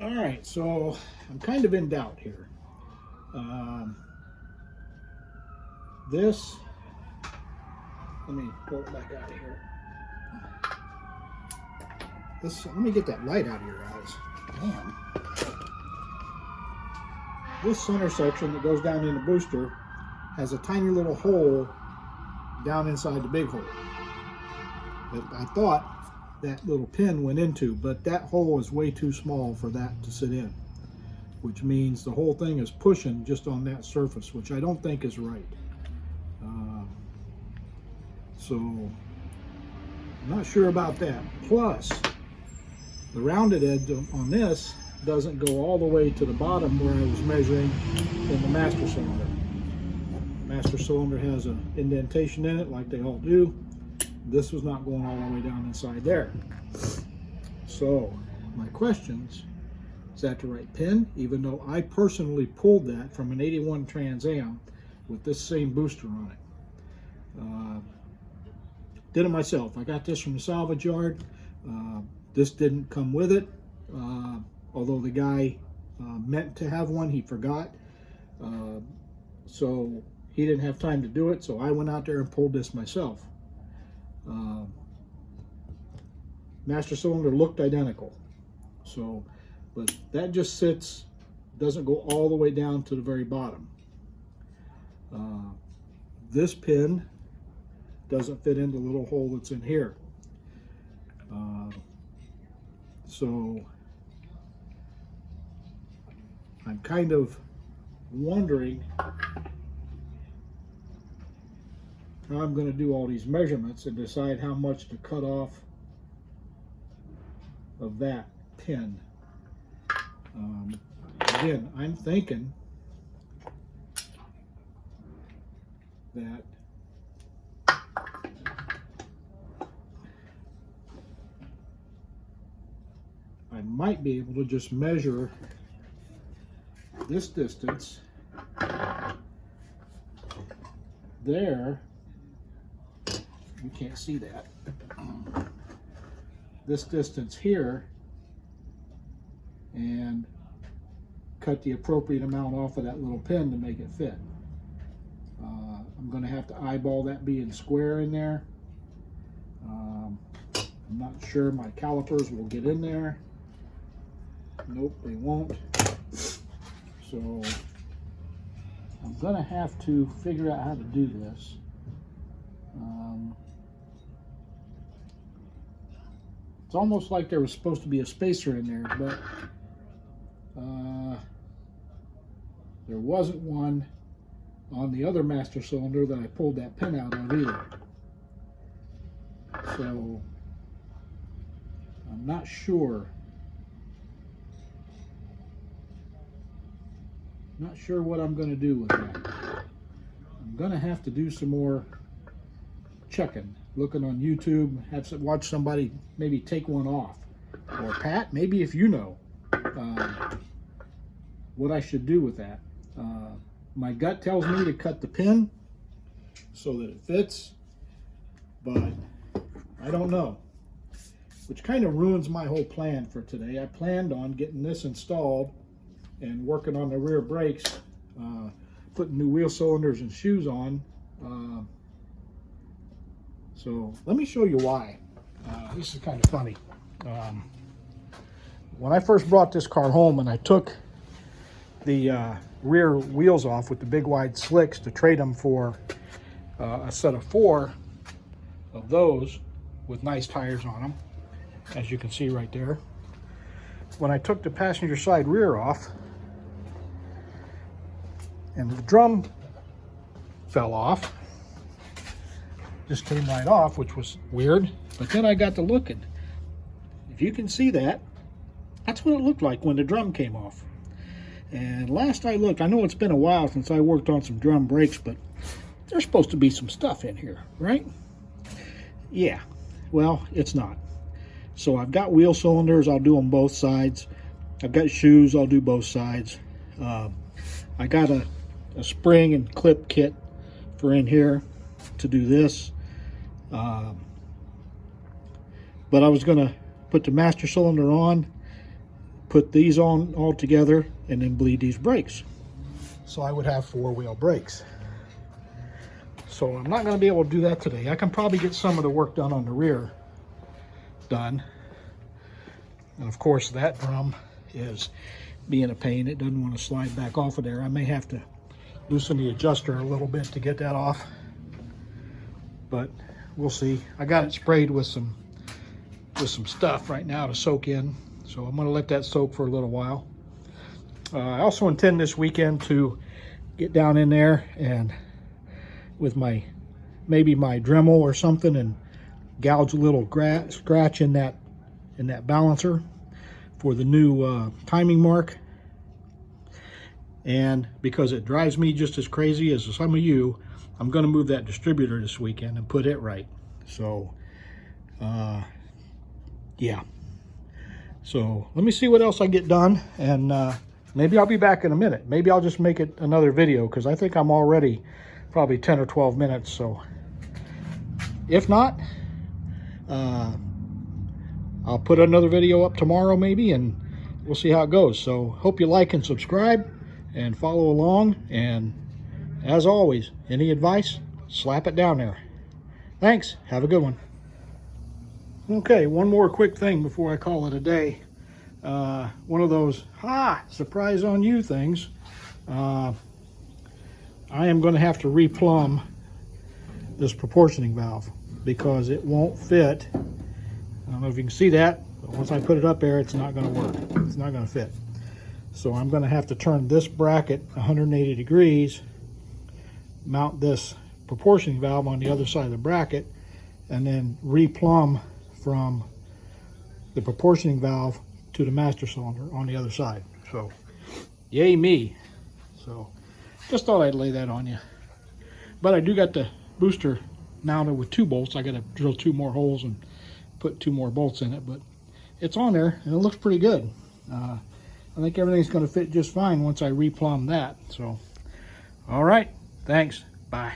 All right, so I'm kind of in doubt here. Um, this, let me pull it back out of here. Let me get that light out of your eyes. Damn. This center section that goes down in the booster has a tiny little hole down inside the big hole that I thought that little pin went into, but that hole is way too small for that to sit in, which means the whole thing is pushing just on that surface, which I don't think is right. So I'm not sure about that. Plus, the rounded edge on this doesn't go all the way to the bottom where I was measuring in the master cylinder. Master cylinder has an indentation in it like they all do. This was not going all the way down inside there. So my questions, is that the right pin? Even though I personally pulled that from an 81 Trans Am with this same booster on it. Did it myself. I got this from the salvage yard. This didn't come with it. Although the guy meant to have one, he forgot. So he didn't have time to do it, so I went out there and pulled this myself. Master cylinder looked identical. So, but that just sits, doesn't go all the way down to the very bottom. This pin doesn't fit in the little hole that's in here. So I'm kind of wondering how I'm going to do all these measurements and decide how much to cut off of that pin. Again, I'm thinking that I might be able to just measure this distance there. You can't see that. This distance here, and cut the appropriate amount off of that little pin to make it fit. I'm going to have to eyeball that being square in there. I'm not sure my calipers will get in there. Nope, they won't. So I'm going to have to figure out how to do this. It's almost like there was supposed to be a spacer in there, but there wasn't one on the other master cylinder that I pulled that pin out of either. So I'm not sure. Not sure what I'm going to do with that. I'm going to have to do some more checking, looking on YouTube, watch somebody maybe take one off. Or Pat, maybe if you know what I should do with that. My gut tells me to cut the pin so that it fits, but I don't know. Which kind of ruins my whole plan for today. I planned on getting this installed and working on the rear brakes, putting new wheel cylinders and shoes on. So let me show you why. This is kind of funny. When I first brought this car home and I took the rear wheels off with the big wide slicks to trade them for a set of 4 of those with nice tires on them, as you can see right there. When I took the passenger side rear off, and the drum fell off, just came right off, which was weird. But then I got to looking. If you can see that, that's what it looked like when the drum came off. And last I looked, I know it's been a while since I worked on some drum brakes, but there's supposed to be some stuff in here, right? Yeah, well, it's not. So I've got wheel cylinders, I'll do them both sides. I've got shoes, I'll do both sides. I got a spring and clip kit for in here to do this. But I was gonna put the master cylinder on, put these on all together and then bleed these brakes. So I would have 4-wheel brakes. So I'm not going to be able to do that today. I can probably get some of the work done on the rear done. And of course that drum is being a pain. It doesn't want to slide back off of there. I may have to loosen the adjuster a little bit to get that off, but we'll see. I got it sprayed with some stuff right now to soak in, so I'm going to let that soak for a little while. I also intend this weekend to get down in there and with maybe my Dremel or something and gouge a little scratch in that balancer for the new timing mark. And because it drives me just as crazy as some of you, I'm going to move that distributor this weekend and put it right. So yeah, so let me see what else I get done, and maybe I'll be back in a minute. Maybe I'll just make it another video, because I think I'm already probably 10 or 12 minutes. So if not, I'll put another video up tomorrow maybe, and we'll see how it goes. So hope you like and subscribe and follow along. And as always, any advice, slap it down there. Thanks. Have a good one. Okay, one more quick thing before I call it a day. One of those surprise on you things. I am going to have to replumb this proportioning valve because it won't fit. I don't know if you can see that, but once I put it up there, it's not going to work. It's not going to fit. So I'm going to have to turn this bracket 180 degrees, mount this proportioning valve on the other side of the bracket, and then replumb from the proportioning valve to the master cylinder on the other side. So yay me. So just thought I'd lay that on you. But I do got the booster mounted with 2 bolts. I got to drill 2 more holes and put 2 more bolts in it, but it's on there and it looks pretty good. I think everything's going to fit just fine once I replumb that. So all right, thanks, bye.